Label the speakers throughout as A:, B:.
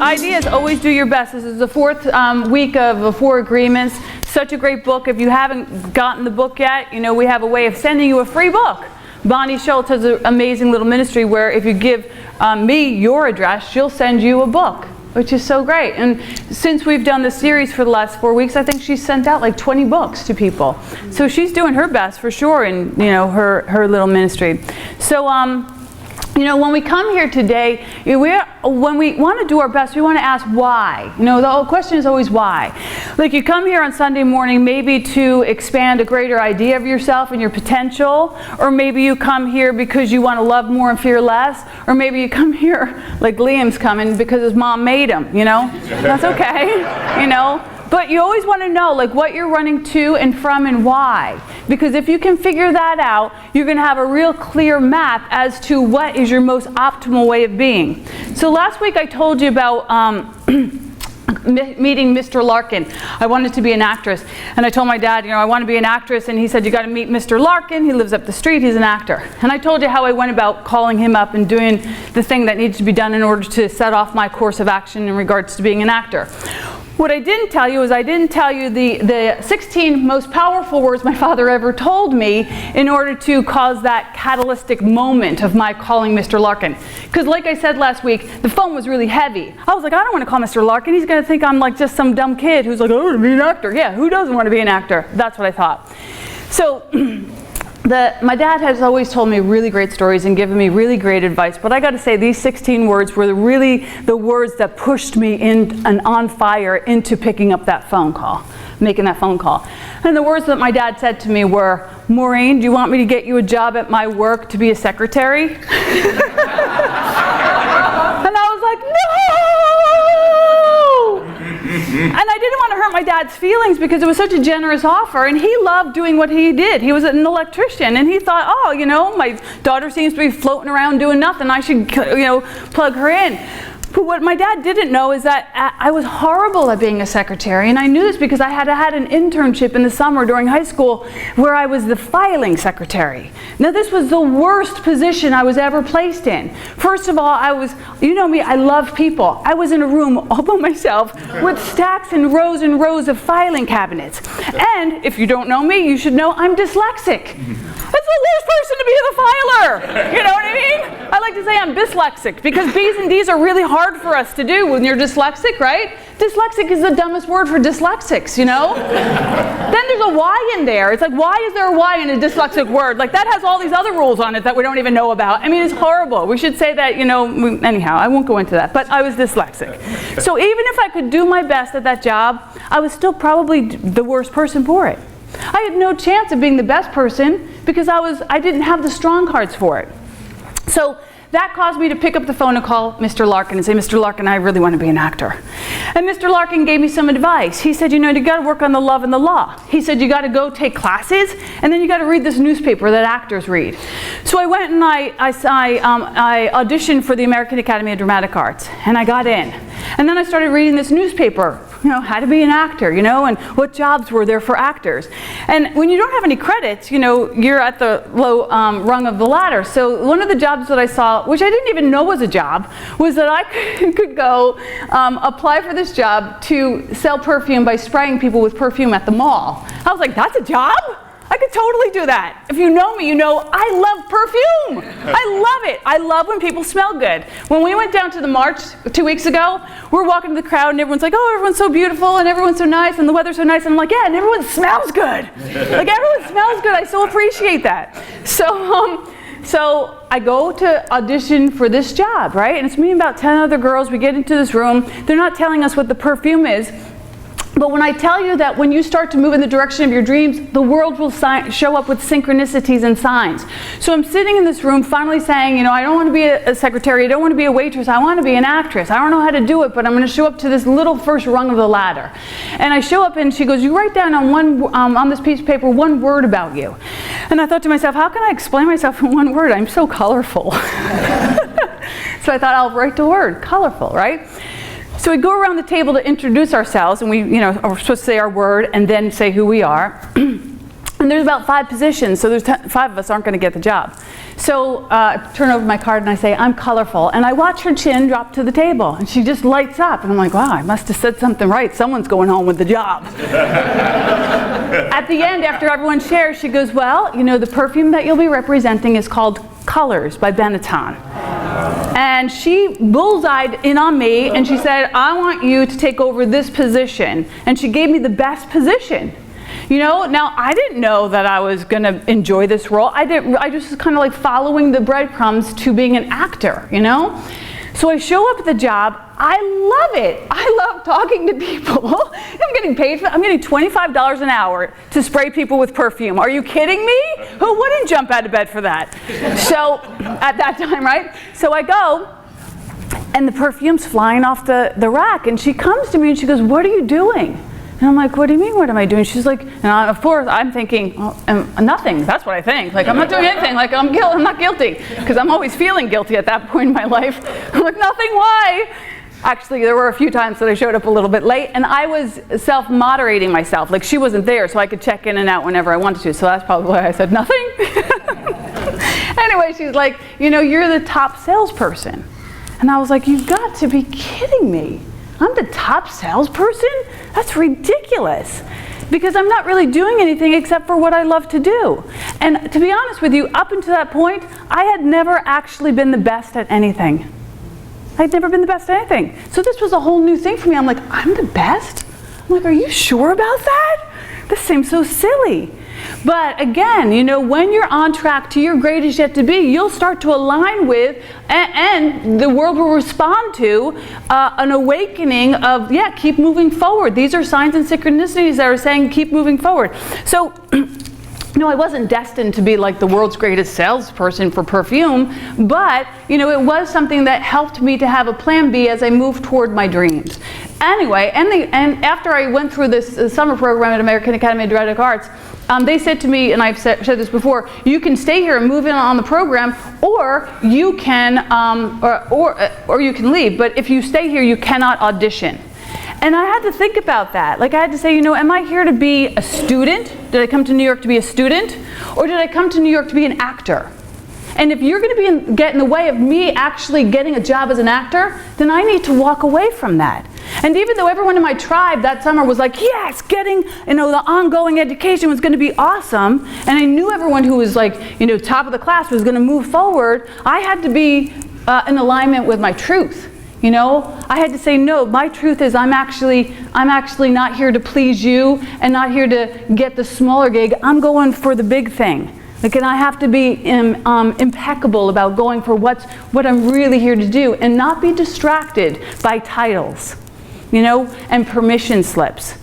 A: idea is always do your best. This is the 4th week of the 4 Agreements. Such a great book. If you haven't gotten the book yet, you know, we have a way of sending you a free book. Bonnie Schultz has an amazing little ministry where if you give me your address, she'll send you a book, which is so great. And since we've done the series for the last 4 weeks, I think she's sent out like 20 books to people. So she's doing her best for sure in, you know, her little ministry. So, you know, when we come here today, when we want to do our best, we want to ask why. You know, the whole question is always why. Like you come here on Sunday morning maybe to expand a greater idea of yourself and your potential, or maybe you come here because you want to love more and fear less, or maybe you come here like Liam's coming because his mom made him, you know. That's okay, you know. But you always want to know like what you're running to and from and why. Because if you can figure that out, you're going to have a real clear map as to what is your most optimal way of being. So last week I told you about meeting Mr. Larkin. I wanted to be an actress. And I told my dad, you know, I want to be an actress. And he said, you got to meet Mr. Larkin. He lives up the street. He's an actor. And I told you how I went about calling him up and doing the thing that needs to be done in order to set off my course of action in regards to being an actor. What I didn't tell you is I didn't tell you the 16 most powerful words my father ever told me in order to cause that catalytic moment of my calling Mr. Larkin. Because like I said last week, the phone was really heavy. I was like, I don't want to call Mr. Larkin. He's going to think I'm like just some dumb kid who's like, oh, I want to be an actor. Yeah, who doesn't want to be an actor? That's what I thought. So my dad has always told me really great stories and given me really great advice, but I got to say these 16 words were really the words that pushed me in and on fire into picking up that phone call, making that phone call. And the words that my dad said to me were, Maureen, do you want me to get you a job at my work to be a secretary? And I was like, no! And I didn't want to hurt my dad's feelings because it was such a generous offer, and he loved doing what he did. He was an electrician, and he thought, oh, you know, my daughter seems to be floating around doing nothing. I should, you know, plug her in. But what my dad didn't know is that I was horrible at being a secretary, and I knew this because I had had an internship in the summer during high school where I was the filing secretary. Now this was the worst position I was ever placed in. First of all, I was, you know me, I love people. I was in a room all by myself with stacks and rows of filing cabinets. And if you don't know me, you should know I'm dyslexic. That's the worst person to be the filer. You know what I mean? I like to say I'm dyslexic because B's and D's are really hard for us to do when you're dyslexic, right? Dyslexic is the dumbest word for dyslexics, you know? Then there's a Y in there. It's like, why is there a Y in a dyslexic word? Like that has all these other rules on it that we don't even know about. I mean, it's horrible. We should say that, you know, anyhow, I won't go into that, but I was dyslexic. So even if I could do my best at that job, I was still probably the worst person for it. I had no chance of being the best person because I didn't have the strong cards for it. So that caused me to pick up the phone and call Mr. Larkin and say, Mr. Larkin, I really want to be an actor. And Mr. Larkin gave me some advice. He said, you know, you got to work on the love and the law. He said, you got to go take classes, and then you got to read this newspaper that actors read. So I went and I auditioned for the American Academy of Dramatic Arts, and I got in. And then I started reading this newspaper, you know, how to be an actor, you know, and what jobs were there for actors. And when you don't have any credits, you know, you're at the low rung of the ladder. So one of the jobs that I saw, which I didn't even know was a job, was that I could go apply for this job to sell perfume by spraying people with perfume at the mall. I was like, that's a job? I could totally do that. If you know me, you know I love perfume. I love it. I love when people smell good. When we went down to the march 2 weeks ago, we're walking to the crowd and everyone's like, oh, everyone's so beautiful and everyone's so nice and the weather's so nice. And I'm like, yeah, and everyone smells good. Like everyone smells good. I so appreciate that. So I go to audition for this job, right? And it's me and about 10 other girls. We get into this room. They're not telling us what the perfume is. But when I tell you that when you start to move in the direction of your dreams, the world will show up with synchronicities and signs. So I'm sitting in this room finally saying, you know, I don't want to be a secretary, I don't want to be a waitress, I want to be an actress. I don't know how to do it, but I'm going to show up to this little first rung of the ladder. And I show up and she goes, you write down on this piece of paper one word about you. And I thought to myself, how can I explain myself in one word? I'm so colorful. So I thought I'll write the word, colorful, right? So we go around the table to introduce ourselves, and we, you know, are supposed to say our word and then say who we are. And there's about 5 positions, so there's 5 of us aren't going to get the job. So I turn over my card and I say, I'm colorful. And I watch her chin drop to the table. And she just lights up. And I'm like, wow, I must have said something right. Someone's going home with the job. At the end, after everyone shares, she goes, well, you know, the perfume that you'll be representing is called Colors by Benetton. And she bullseyed in on me, and she said, I want you to take over this position. And she gave me the best position. You know, now I didn't know that I was going to enjoy this role. I just was kind of like following the breadcrumbs to being an actor, you know? So I show up at the job. I love it. I love talking to people. I'm getting paid for it. I'm getting $25 an hour to spray people with perfume. Are you kidding me? Who wouldn't jump out of bed for that? So at that time, right? So I go, and the perfume's flying off the rack. And she comes to me and she goes, what are you doing? And I'm like, what do you mean, what am I doing? She's like, and of course, I'm thinking, oh, nothing. That's what I think. Like, I'm not doing anything. Like, I'm not guilty. Because I'm always feeling guilty at that point in my life. I'm like, nothing, why? Actually, there were a few times that I showed up a little bit late, and I was self-moderating myself. Like, she wasn't there, so I could check in and out whenever I wanted to. So that's probably why I said nothing. Anyway, she's like, you know, you're the top salesperson. And I was like, you've got to be kidding me. I'm the top salesperson? That's ridiculous. Because I'm not really doing anything except for what I love to do. And to be honest with you, up until that point, I had never actually been the best at anything. I'd never been the best at anything. So this was a whole new thing for me. I'm like, I'm the best? I'm like, are you sure about that? This seems so silly. But again, you know, when you're on track to your greatest yet to be, you'll start to align with, and the world will respond to, an awakening of, yeah, keep moving forward. These are signs and synchronicities that are saying keep moving forward. So, no, I wasn't destined to be like the world's greatest salesperson for perfume, but, you know, it was something that helped me to have a plan B as I moved toward my dreams. Anyway, and after I went through this summer program at American Academy of Dramatic Arts, they said to me, and I've said this before, you can stay here and move in on the program, or you can, or you can leave. But if you stay here, you cannot audition. And I had to think about that. Like, I had to say, you know, am I here to be a student? Did I come to New York to be a student? Or did I come to New York to be an actor? And if you're going to get in the way of me actually getting a job as an actor, then I need to walk away from that. And even though everyone in my tribe that summer was like, yes, getting, you know, the ongoing education was going to be awesome, and I knew everyone who was like, you know, top of the class was going to move forward, I had to be in alignment with my truth. You know, I had to say, no, my truth is I'm actually not here to please you and not here to get the smaller gig. I'm going for the big thing. Like, and I have to be impeccable about going for what I'm really here to do, and not be distracted by titles, you know, and permission slips.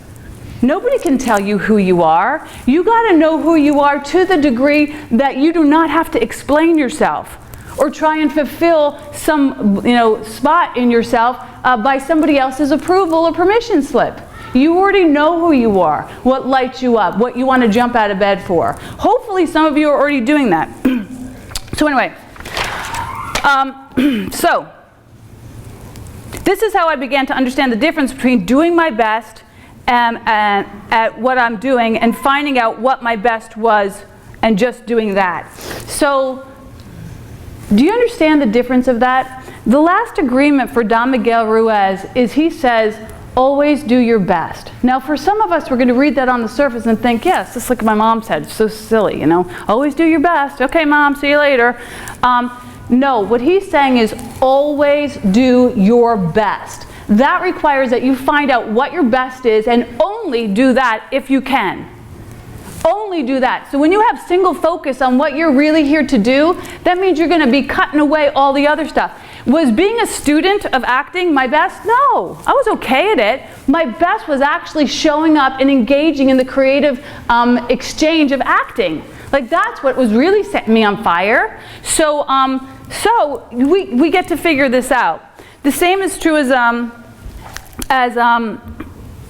A: Nobody can tell you who you are. You got to know who you are to the degree that you do not have to explain yourself or try and fulfill some, you know, spot in yourself by somebody else's approval or permission slip. You already know who you are, what lights you up, what you want to jump out of bed for. Hopefully some of you are already doing that. So anyway, so this is how I began to understand the difference between doing my best and at what I'm doing and finding out what my best was and just doing that. So do you understand the difference of that? The last agreement for Don Miguel Ruiz is he says, always do your best. Now for some of us, we're going to read that on the surface and think, yes, just like my mom said, it's so silly, you know, always do your best. Okay, Mom, see you later. No, what he's saying is always do your best. That requires that you find out what your best is and only do that if you can. Only do that. So when you have single focus on what you're really here to do, that means you're going to be cutting away all the other stuff. Was being a student of acting my best? No, I was okay at it. My best was actually showing up and engaging in the creative exchange of acting. Like, that's what was really setting me on fire. So, we get to figure this out. The same is true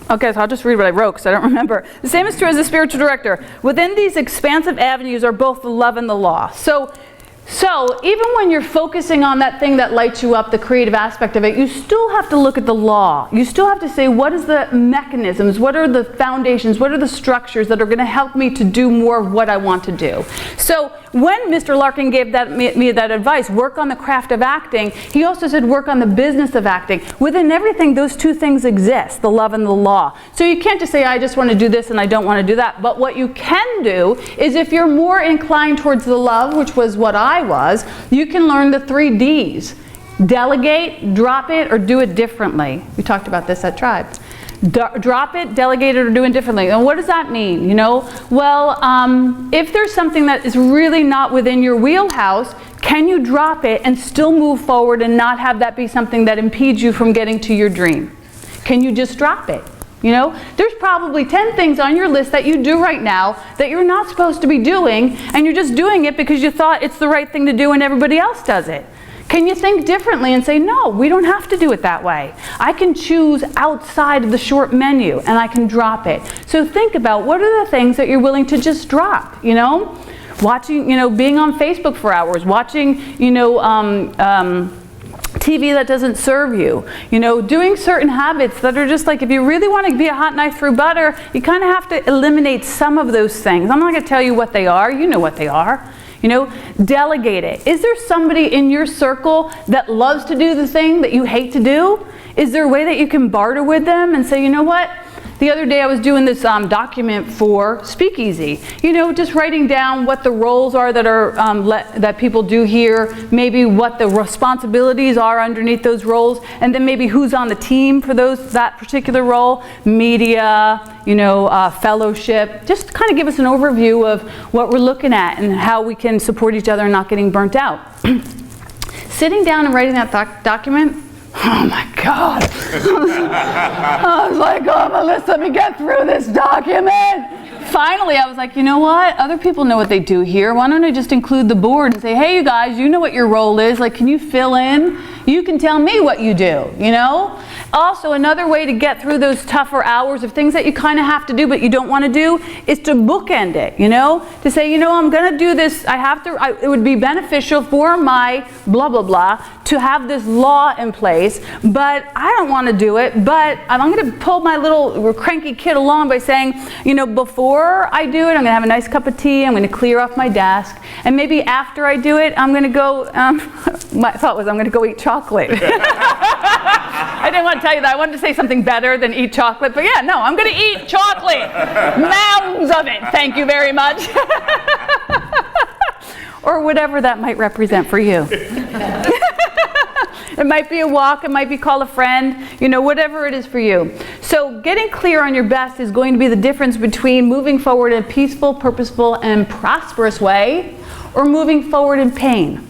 A: okay, so I'll just read what I wrote because I don't remember. The same is true as a spiritual director. Within these expansive avenues are both the love and the law. So So even when you're focusing on that thing that lights you up, the creative aspect of it, you still have to look at the law. You still have to say, what is the mechanisms, what are the foundations, what are the structures that are going to help me to do more of what I want to do? So when Mr. Larkin gave me that advice, work on the craft of acting, he also said work on the business of acting. Within everything, those two things exist, the love and the law. So you can't just say, I just want to do this and I don't want to do that. But what you can do is, if you're more inclined towards the love, which was what I was, you can learn the 3 Ds. Delegate, drop it, or do it differently. We talked about this at Tribe. Drop it, delegate it, or do it differently. And what does that mean? You know, well, if there's something that is really not within your wheelhouse, can you drop it and still move forward and not have that be something that impedes you from getting to your dream? Can you just drop it? You know, there's probably 10 things on your list that you do right now that you're not supposed to be doing, and you're just doing it because you thought it's the right thing to do and everybody else does it. Can you think differently and say, no, we don't have to do it that way. I can choose outside of the short menu and I can drop it. So think about, what are the things that you're willing to just drop, you know? Watching, you know, being on Facebook for hours, watching, you know, TV that doesn't serve you, you know, doing certain habits that are just like, if you really want to be a hot knife through butter, you kind of have to eliminate some of those things. I'm not going to tell you what they are. You know what they are. You know, delegate it. Is there somebody in your circle that loves to do the thing that you hate to do? Is there a way that you can barter with them and say, you know what? The other day I was doing this document for SpeakEasy. You know, just writing down what the roles are that are that people do here, maybe what the responsibilities are underneath those roles, and then maybe who's on the team for that particular role, media, you know, fellowship. Just kind of give us an overview of what we're looking at and how we can support each other and not getting burnt out. Sitting down and writing that document, oh my God. I was like, oh, Melissa, let me get through this document. Finally, I was like, you know what? Other people know what they do here. Why don't I just include the board and say, hey, you guys, you know what your role is. Like, can you fill in? You can tell me what you do, you know? Also, another way to get through those tougher hours of things that you kind of have to do but you don't want to do is to bookend it, you know? To say, you know, I'm going to do this. It would be beneficial for my blah, blah, blah to have this law in place, but I don't want to do it. But I'm going to pull my little cranky kid along by saying, you know, before I do it, I'm going to have a nice cup of tea. I'm going to clear off my desk. And maybe after I do it, I'm going to go, my thought was I'm going to go eat chocolate. I didn't want to tell you that. I wanted to say something better than eat chocolate. But yeah, no, I'm going to eat chocolate. Mounds of it. Thank you very much. Or whatever that might represent for you. It might be a walk, it might be call a friend, you know, whatever it is for you. So getting clear on your best is going to be the difference between moving forward in a peaceful, purposeful, and prosperous way, or moving forward in pain.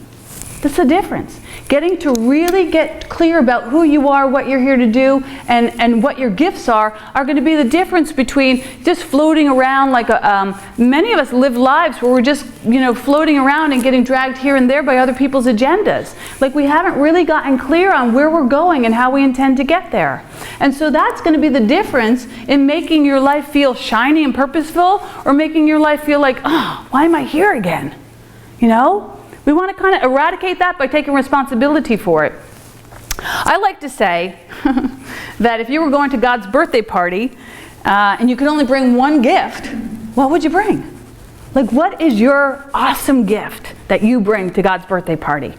A: That's the difference. Getting to really get clear about who you are, what you're here to do, and what your gifts are going to be the difference between just floating around like many of us live lives where we're just, you know, floating around and getting dragged here and there by other people's agendas. Like we haven't really gotten clear on where we're going and how we intend to get there. And so that's going to be the difference in making your life feel shiny and purposeful, or making your life feel like, oh, why am I here again? You know? We want to kind of eradicate that by taking responsibility for it. I like to say that if you were going to God's birthday party and you could only bring one gift, what would you bring? Like, what is your awesome gift that you bring to God's birthday party?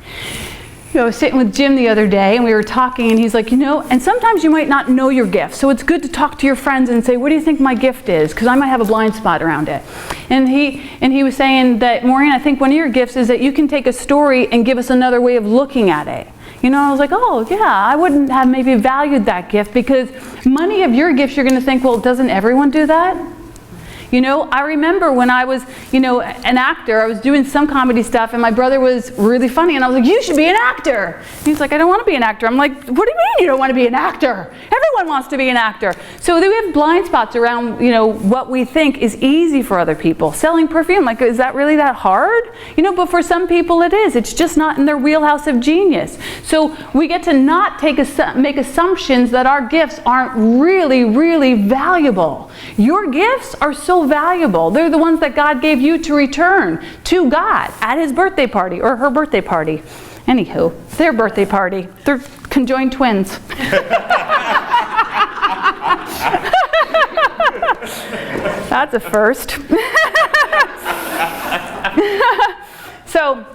A: You know, I was sitting with Jim the other day and we were talking, and he's like, you know, and sometimes you might not know your gift, so it's good to talk to your friends and say, what do you think my gift is? Because I might have a blind spot around it. And he was saying that, Maureen, I think one of your gifts is that you can take a story and give us another way of looking at it. You know, I was like, oh yeah, I wouldn't have maybe valued that gift, because many of your gifts you're going to think, well, doesn't everyone do that? You know, I remember when I was, you know, an actor, I was doing some comedy stuff, and my brother was really funny, and I was like, you should be an actor. And he's like, I don't want to be an actor. I'm like, what do you mean you don't want to be an actor? Everyone wants to be an actor. So we have blind spots around, what we think is easy for other people. Selling perfume, like, is that really that hard? But for some people it is. It's just not in their wheelhouse of genius. So we get to not make assumptions that our gifts aren't really, really valuable. Your gifts are so valuable. They're the ones that God gave you to return to God at his birthday party or her birthday party. Anywho, their birthday party. They're conjoined twins. That's a first. So,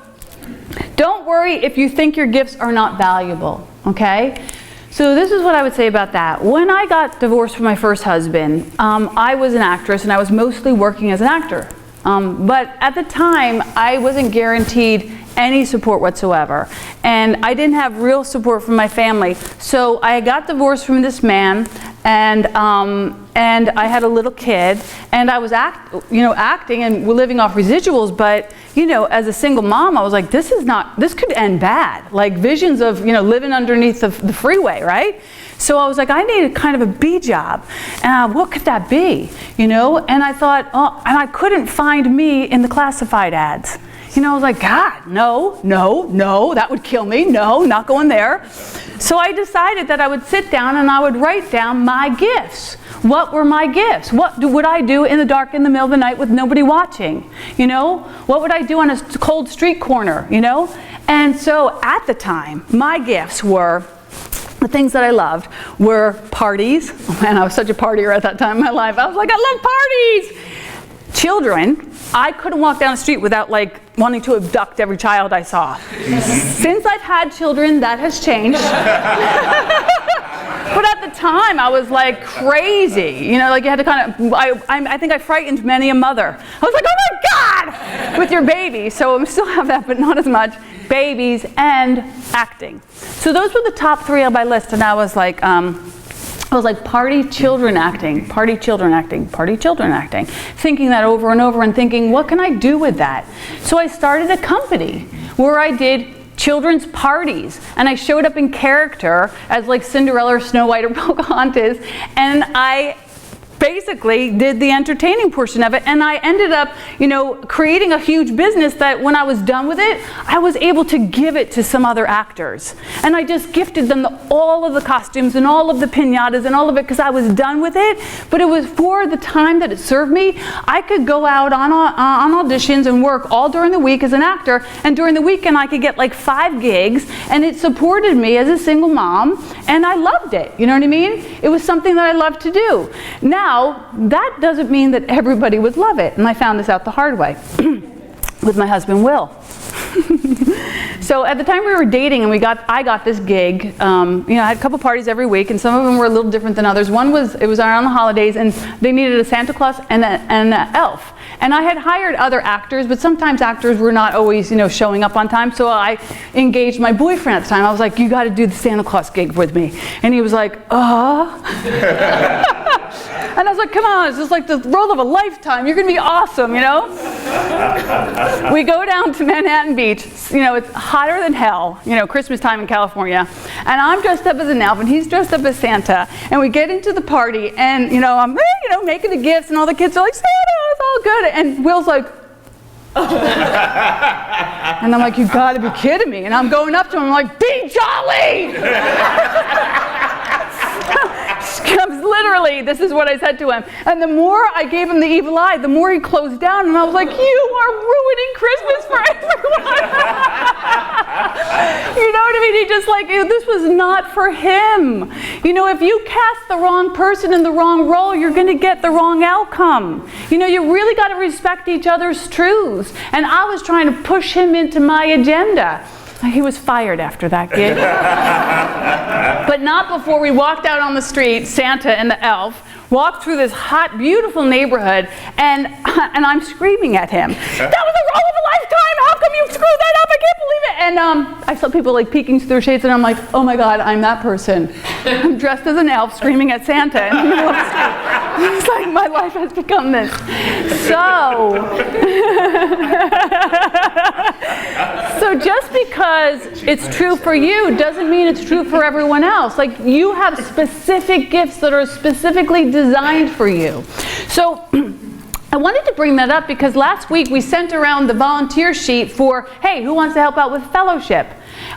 A: don't worry if you think your gifts are not valuable, okay? So this is what I would say about that. When I got divorced from my first husband, I was an actress and I was mostly working as an actor. But at the time, I wasn't guaranteed any support whatsoever. And I didn't have real support from my family. So I got divorced from this man, and I had a little kid, and I was acting and living off residuals, but as a single mom, I was like, this could end bad. Like visions of, living underneath the freeway, right? So I was like, I needed kind of a B job. And what could that be? And I thought, and I couldn't find me in the classified ads. I was like, God, no, that would kill me. No, not going there. So I decided that I would sit down and I would write down my gifts. What were my gifts? What would I do in the dark in the middle of the night with nobody watching? What would I do on a cold street corner? And so at the time, my gifts were, the things that I loved were parties. Oh man, I was such a partier at that time in my life. I was like, I love parties. Children. I couldn't walk down the street without wanting to abduct every child I saw. Since I've had children, that has changed. But at the time, I was like crazy. You had to kind of, I think I frightened many a mother. I was like, oh my God, with your baby. So I still have that, but not as much. Babies and acting. So those were the top three on my list, and I was like, party, children acting, party, children acting, party, children acting. Thinking that over and over and thinking, what can I do with that? So I started a company where I did children's parties. And I showed up in character as Cinderella or Snow White or Pocahontas. And I basically did the entertaining portion of it, and I ended up, creating a huge business that when I was done with it, I was able to give it to some other actors. And I just gifted them all of the costumes and all of the piñatas and all of it because I was done with it. But it was for the time that it served me. I could go out on auditions and work all during the week as an actor, and during the weekend I could get 5 gigs, and it supported me as a single mom, and I loved it. You know what I mean? It was something that I loved to do. Now, that doesn't mean that everybody would love it, and I found this out the hard way with my husband Will. So at the time we were dating, and I got this gig. I had a couple parties every week, and some of them were a little different than others. One was, it was around the holidays, and they needed a Santa Claus and an elf. And I had hired other actors, but sometimes actors were not always, showing up on time. So I engaged my boyfriend at the time. I was like, you got to do the Santa Claus gig with me. And he was like, And I was like, come on, it's just like the role of a lifetime. You're going to be awesome, We go down to Manhattan Beach. It's hotter than hell, Christmas time in California. And I'm dressed up as an elf, and he's dressed up as Santa. And we get into the party, and, I'm, making the gifts, and all the kids are like, Santa, it's all good. And Will's like, and I'm like, you got to be kidding me. And I'm going up to him, I'm like, be jolly! Literally, this is what I said to him. And the more I gave him the evil eye, the more he closed down. And I was like, you are ruining Christmas for everyone. You know what I mean? He just this was not for him. If you cast the wrong person in the wrong role, you're going to get the wrong outcome. You really got to respect each other's truths. And I was trying to push him into my agenda. He was fired after that gig. But not before we walked out on the street, Santa and the elf, walked through this hot, beautiful neighborhood, and I'm screaming at him. That was the role of a lifetime! How come you screwed that up? I can't believe it! And I saw people peeking through their shades, and I'm like, oh my God, I'm that person. I'm dressed as an elf screaming at Santa in the middle of the street. It's like my life has become this. So, so just because it's true for you doesn't mean it's true for everyone else. Like, you have specific gifts that are specifically designed for you. So I wanted to bring that up because last week we sent around the volunteer sheet for, hey, who wants to help out with fellowship?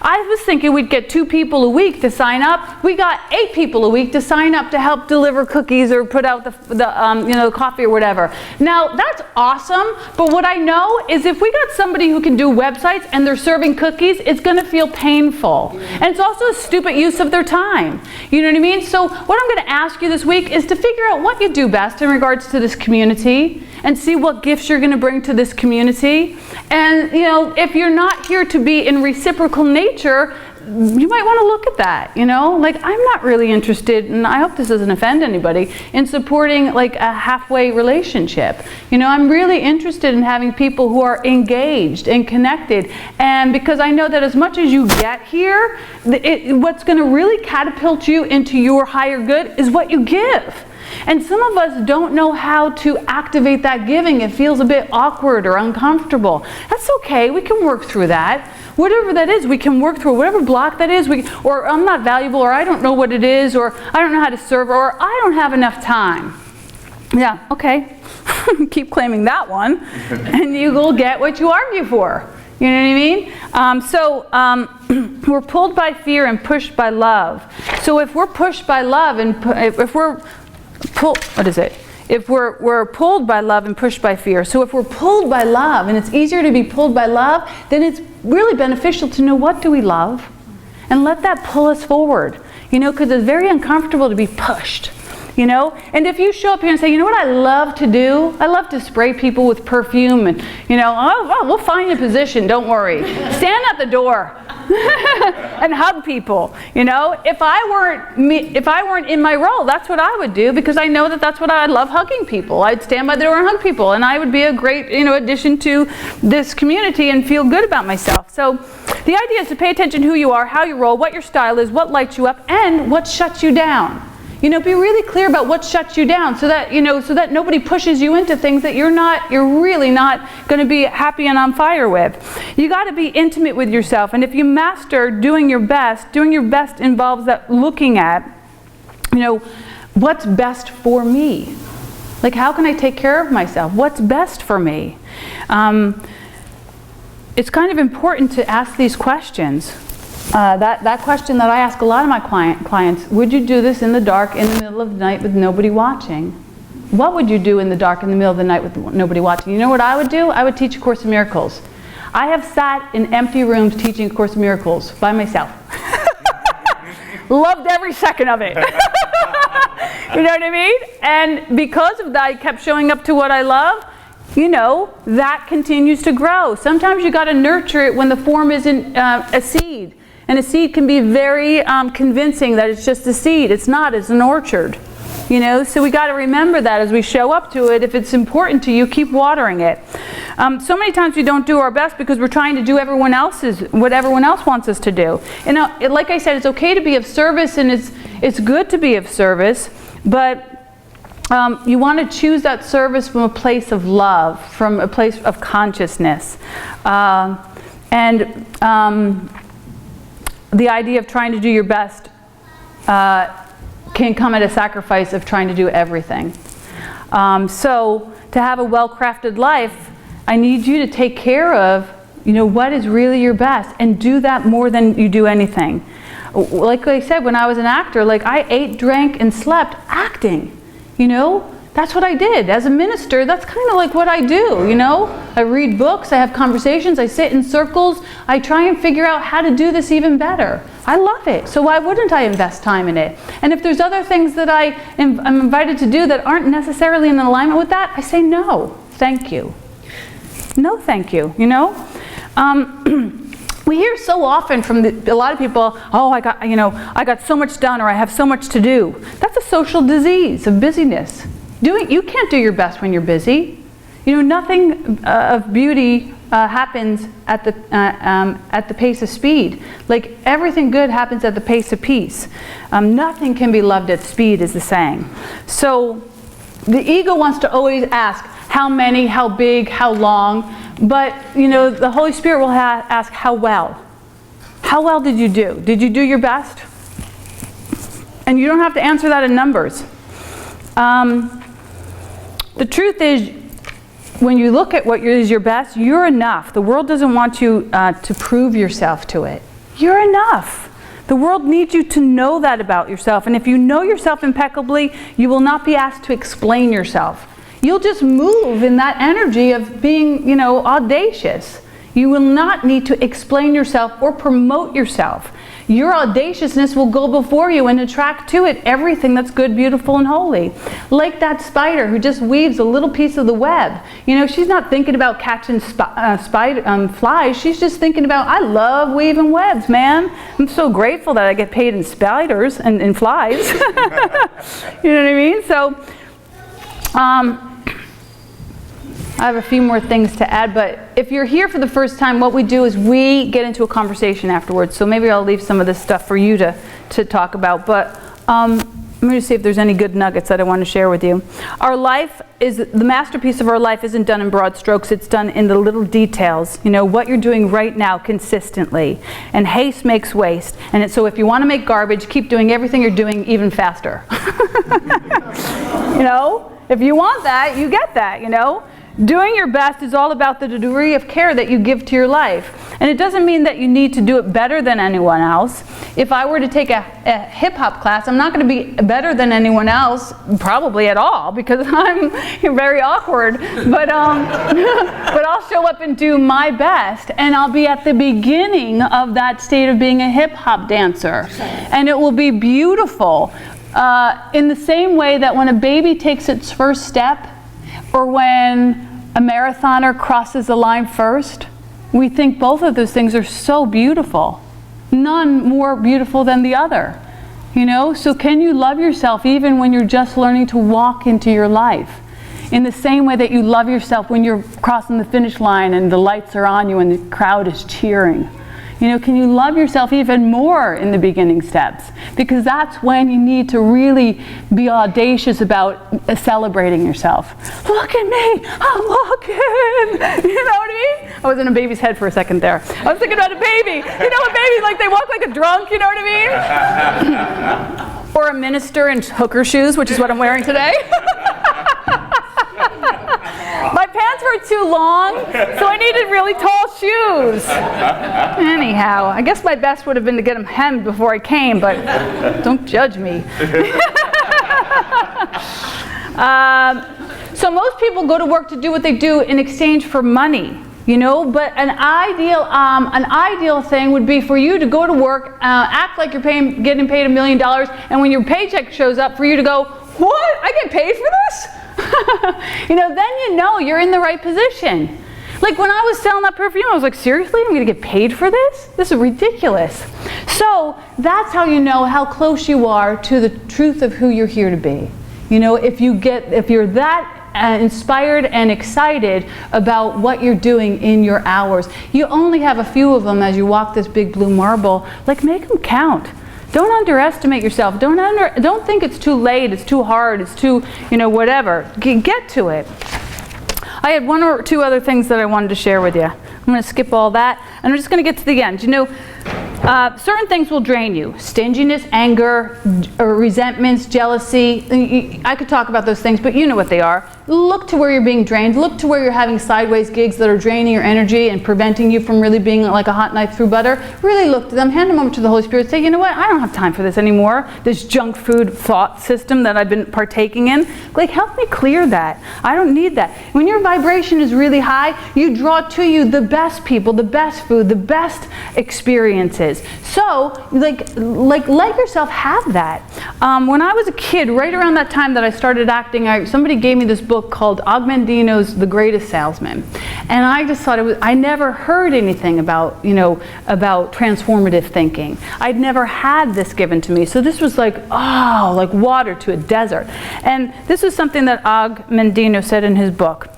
A: I was thinking we'd get 2 people a week to sign up. We got 8 people a week to sign up to help deliver cookies or put out the coffee or whatever. Now, that's awesome, but what I know is if we got somebody who can do websites and they're serving cookies, it's going to feel painful. And it's also a stupid use of their time. You know what I mean? So what I'm going to ask you this week is to figure out what you do best in regards to this community and see what gifts you're going to bring to this community. And, you know, if you're not here to be in reciprocal nature, you might want to look at that, you know? Like, I'm not really interested, and I hope this doesn't offend anybody, in supporting like a halfway relationship. You know, I'm really interested in having people who are engaged and connected. And because I know that as much as you get here, what's going to really catapult you into your higher good is what you give. And some of us don't know how to activate that giving. It feels a bit awkward or uncomfortable. That's okay. We can work through that. Whatever that is, we can work through. Whatever block that is, or I'm not valuable, or I don't know what it is, or I don't know how to serve, or I don't have enough time. Yeah, okay. Keep claiming that one, and you will get what you argue for. You know what I mean? We're pulled by fear and pushed by love. So if we're pushed by love and if we're if we're pulled by love and pushed by fear. So if we're pulled by love, and it's easier to be pulled by love, then it's really beneficial to know what do we love and let that pull us forward. You know, because it's very uncomfortable to be pushed. You know, and if you show up here and say, you know what I love to do? I love to spray people with perfume, and you know, oh, we'll find a position, don't worry. Stand at the door and hug people. You know, if I weren't in my role, that's what I would do, because I know that that's what I love, hugging people. I'd stand by the door and hug people, and I would be a great, you know, addition to this community and feel good about myself. So the idea is to pay attention to who you are, how you roll, what your style is, what lights you up, and what shuts you down. You know, be really clear about what shuts you down, so that, you know, so that nobody pushes you into things that you're really not going to be happy and on fire with. You got to be intimate with yourself, and if you master doing your best involves that looking at, you know, what's best for me? Like, how can I take care of myself? What's best for me? It's kind of important to ask these questions. That question that I ask a lot of my clients, would you do this in the dark, in the middle of the night with nobody watching? What would you do in the dark, in the middle of the night with nobody watching? You know what I would do? I would teach A Course in Miracles. I have sat in empty rooms teaching A Course in Miracles by myself. Loved every second of it. You know what I mean? And because of that, I kept showing up to what I love. You know, that continues to grow. Sometimes you got to nurture it when the form isn't a seed. And a seed can be very convincing that it's just a seed. It's not, it's an orchard. You know, so we got to remember that as we show up to it. If it's important to you, keep watering it. So many times we don't do our best because we're trying to do what everyone else wants us to do. And like I said, it's okay to be of service, and it's good to be of service, but you want to choose that service from a place of love, from a place of consciousness. The idea of trying to do your best can come at a sacrifice of trying to do everything. So to have a well-crafted life, I need you to take care of, you know, what is really your best, and do that more than you do anything. Like I said, when I was an actor, like, I ate, drank, and slept acting. You know, that's what I did. As a minister, that's kind of like what I do, you know. I read books, I have conversations, I sit in circles, I try and figure out how to do this even better. I love it, so why wouldn't I invest time in it? And if there's other things that I'm invited to do that aren't necessarily in alignment with that, I say no, thank you. No, thank you, you know. We hear so often from a lot of people, oh, I got so much done, or I have so much to do. That's a social disease of busyness. You can't do your best when you're busy. You know, nothing of beauty happens at the pace of speed. Like, everything good happens at the pace of peace. Nothing can be loved at speed, is the saying. So The ego wants to always ask how many, how big, how long, but the Holy Spirit will ask how well. How well did you do? Did you do your best? And you don't have to answer that in numbers. The truth is, when you look at what is your best, you're enough. The world doesn't want you to prove yourself to it. You're enough. The world needs you to know that about yourself. And if you know yourself impeccably, you will not be asked to explain yourself. You'll just move in that energy of being, audacious. You will not need to explain yourself or promote yourself. Your audaciousness will go before you and attract to it everything that's good, beautiful, and holy. Like that spider who just weaves a little piece of the web. She's not thinking about catching flies. She's just thinking about, I love weaving webs, man. I'm so grateful that I get paid in spiders and in flies. You know what I mean? So, I have a few more things to add, but if you're here for the first time, what we do is we get into a conversation afterwards. So maybe I'll leave some of this stuff for you to talk about. But let me just see if there's any good nuggets that I want to share with you. Our life is, the masterpiece of our life isn't done in broad strokes. It's done in the little details. What you're doing right now consistently. And haste makes waste. And so if you want to make garbage, keep doing everything you're doing even faster. If you want that, you get that, Doing your best is all about the degree of care that you give to your life. And it doesn't mean that you need to do it better than anyone else. If I were to take a hip-hop class, I'm not going to be better than anyone else, probably at all, because I'm very awkward. But I'll show up and do my best, and I'll be at the beginning of that state of being a hip-hop dancer. And it will be beautiful. In the same way that when a baby takes its first step, or when a marathoner crosses the line first, we think both of those things are so beautiful. None more beautiful than the other. So can you love yourself even when you're just learning to walk into your life? In the same way that you love yourself when you're crossing the finish line and the lights are on you and the crowd is cheering. Can you love yourself even more in the beginning steps? Because that's when you need to really be audacious about celebrating yourself. Look at me, I'm walking. You know what I mean? I was in a baby's head for a second there. I was thinking about a baby. A baby, like they walk like a drunk, you know what I mean? Or a minister in hooker shoes, which is what I'm wearing today. My pants were too long, so I needed really tall shoes. Anyhow, I guess my best would have been to get them hemmed before I came, but don't judge me. So most people go to work to do what they do in exchange for money. But an ideal thing would be for you to go to work, act like you're getting paid $1 million, and when your paycheck shows up, for you to go, what? I get paid for this? Then you're in the right position. Like when I was selling that perfume, I was like, seriously? I'm going to get paid for this? This is ridiculous. So that's how you know how close you are to the truth of who you're here to be. If you're that inspired and excited about what you're doing in your hours. You only have a few of them as you walk this big blue marble. Like, make them count. Don't underestimate yourself. Don't think it's too late, it's too hard, it's too, whatever. Get to it. I had one or two other things that I wanted to share with you. I'm going to skip all that, and I'm just going to get to the end. Certain things will drain you. Stinginess, anger, or resentments, jealousy. I could talk about those things, but you know what they are. Look to where you're being drained. Look to where you're having sideways gigs that are draining your energy and preventing you from really being like a hot knife through butter. Really look to them. Hand them over to the Holy Spirit. Say, you know what? I don't have time for this anymore. This junk food thought system that I've been partaking in. Like, help me clear that. I don't need that. When your vibration is really high, you draw to you the best people, the best food, the best experiences. So, like let yourself have that. When I was a kid, right around that time that I started acting, somebody gave me this book called Ogmandino's The Greatest Salesman. And I just thought I never heard anything about transformative thinking. I'd never had this given to me. So this was like water to a desert. And this was something that Ogmandino said in his book.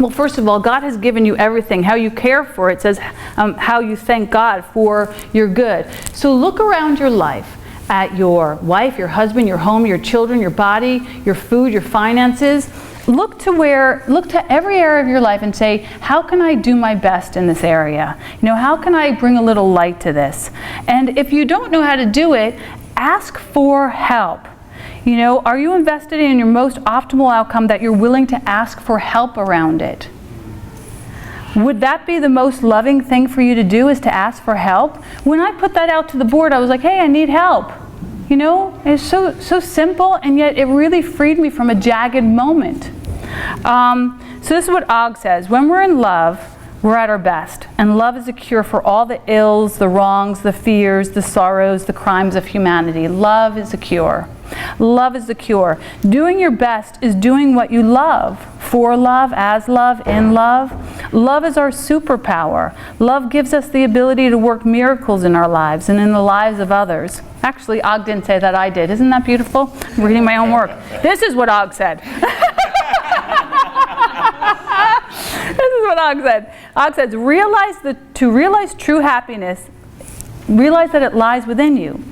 A: Well, first of all, God has given you everything. How you care for it says how you thank God for your good. So look around your life at your wife, your husband, your home, your children, your body, your food, your finances. Look to every area of your life and say, how can I do my best in this area? How can I bring a little light to this? And if you don't know how to do it, ask for help. Are you invested in your most optimal outcome that you're willing to ask for help around it? Would that be the most loving thing for you to do, is to ask for help? When I put that out to the board, I was like, hey, I need help. It's so simple, and yet it really freed me from a jagged moment. So this is what Og says. When we're in love, we're at our best. And love is a cure for all the ills, the wrongs, the fears, the sorrows, the crimes of humanity. Love is a cure. Love is the cure. Doing your best is doing what you love. For love, as love, in love. Love is our superpower. Love gives us the ability to work miracles in our lives and in the lives of others. Actually, Og didn't say that, I did. Isn't that beautiful? I'm reading my own work. This is what Og said. This is what Og said. Og says, to realize true happiness, realize that it lies within you.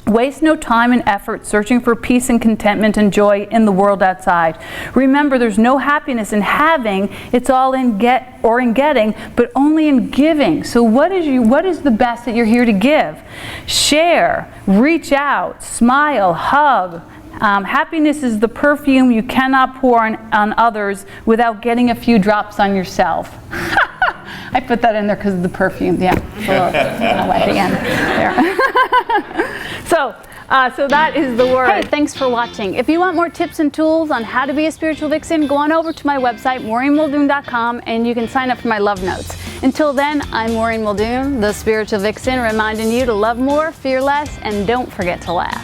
A: Waste no time and effort searching for peace and contentment and joy in the world outside. Remember, there's no happiness in having, it's all in getting, but only in giving. So what is the best that you're here to give? Share, reach out, smile, hug. Happiness is the perfume you cannot pour on others without getting a few drops on yourself. I put that in there because of the perfume. Yeah, at the end there. So that is the word.
B: Hey, thanks for watching. If you want more tips and tools on how to be a spiritual vixen, go on over to my website, MaureenMuldoon.com, and you can sign up for my love notes. Until then, I'm Maureen Muldoon, the spiritual vixen, reminding you to love more, fear less, and don't forget to laugh.